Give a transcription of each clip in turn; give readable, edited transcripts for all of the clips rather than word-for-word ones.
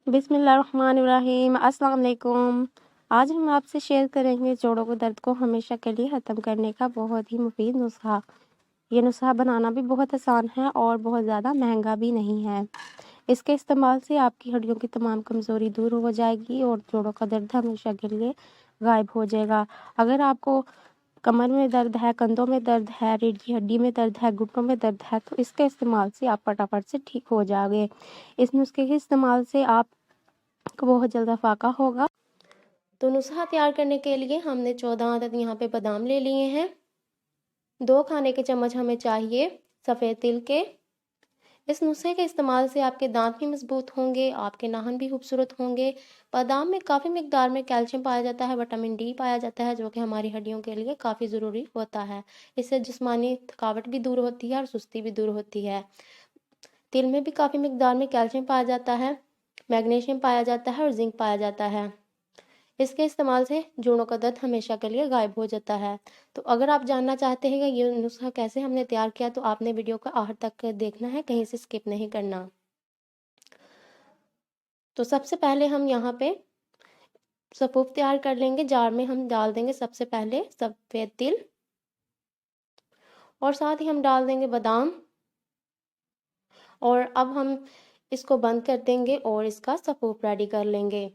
बिस्मिल्लाहिर्रहमानिर्रहीम। अस्सलाम वालेकुम। आज हम आपसे शेयर करेंगे जोड़ों के दर्द को हमेशा के लिए ख़त्म करने का बहुत ही मुफीद नुस्खा। ये नुस्खा बनाना भी बहुत आसान है और बहुत ज़्यादा महंगा भी नहीं है। इसके इस्तेमाल से आपकी हड्डियों की तमाम कमज़ोरी दूर हो जाएगी और जोड़ों का दर्द हमेशा के लिए गायब हो जाएगा। अगर आपको कमर में दर्द है, कंधों में दर्द है, रीढ़ की हड्डी में दर्द है, घुटनों में दर्द है, तो इसके इस्तेमाल से आप फटाफट से ठीक हो जाओगे। इस नुस्खे के इस्तेमाल से आपको बहुत जल्द फाका होगा। तो नुस्खा तैयार करने के लिए हमने 14 अदद यहाँ पे बादाम ले लिए हैं। 2 खाने के चम्मच हमें चाहिए सफ़ेद तिल के। इस नुस्खे के इस्तेमाल से आपके दांत भी मजबूत होंगे, आपके नाखून भी खूबसूरत होंगे। बादाम में काफ़ी मिकदार में कैल्शियम पाया जाता है, विटामिन डी पाया जाता है, जो कि हमारी हड्डियों के लिए काफ़ी ज़रूरी होता है। इससे जिस्मानी थकावट भी दूर होती है और सुस्ती भी दूर होती है। तिल में भी काफ़ी मिकदार में कैल्शियम पाया जाता है, मैग्नीशियम पाया जाता है और जिंक पाया जाता है। इसके इस्तेमाल से जोड़ों का दर्द हमेशा के लिए गायब हो जाता है। तो अगर आप जानना चाहते हैं कि ये नुस्खा कैसे हमने तैयार किया, तो आपने वीडियो का आखिर तक देखना है, कहीं से स्किप नहीं करना। तो सबसे पहले हम यहाँ पे सफ़ूफ तैयार कर लेंगे। जार में हम डाल देंगे सबसे पहले सफ़ेद तिल और साथ ही हम डाल देंगे बादाम और अब हम इसको बंद कर देंगे और इसका सफ़ूफ रेडी कर लेंगे।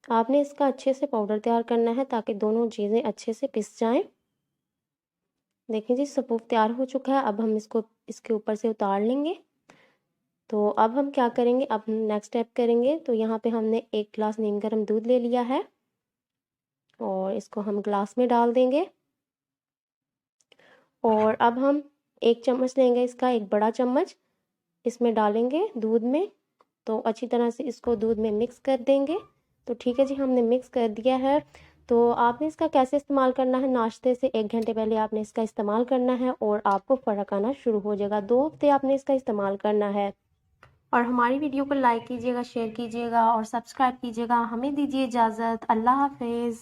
आपने इसका अच्छे से पाउडर तैयार करना है ताकि दोनों चीज़ें अच्छे से पिस जाएं। देखिए जी, सफ़ूफ तैयार हो चुका है। अब हम इसको इसके ऊपर से उतार लेंगे। तो अब हम क्या करेंगे, अब नेक्स्ट स्टेप करेंगे। तो यहाँ पे हमने 1 गिलास नीम गर्म दूध ले लिया है और इसको हम ग्लास में डाल देंगे। और अब हम 1 चम्मच लेंगे, इसका 1 बड़ा चम्मच इसमें डालेंगे दूध में। तो अच्छी तरह से इसको दूध में मिक्स कर देंगे। तो ठीक है जी, हमने मिक्स कर दिया है। तो आपने इसका कैसे इस्तेमाल करना है, नाश्ते से 1 घंटे पहले आपने इसका इस्तेमाल करना है और आपको फ़र्क आना शुरू हो जाएगा। 2 हफ्ते आपने इसका इस्तेमाल करना है। और हमारी वीडियो को लाइक कीजिएगा, शेयर कीजिएगा और सब्सक्राइब कीजिएगा। हमें दीजिए इजाज़त। अल्लाह हाफिज़।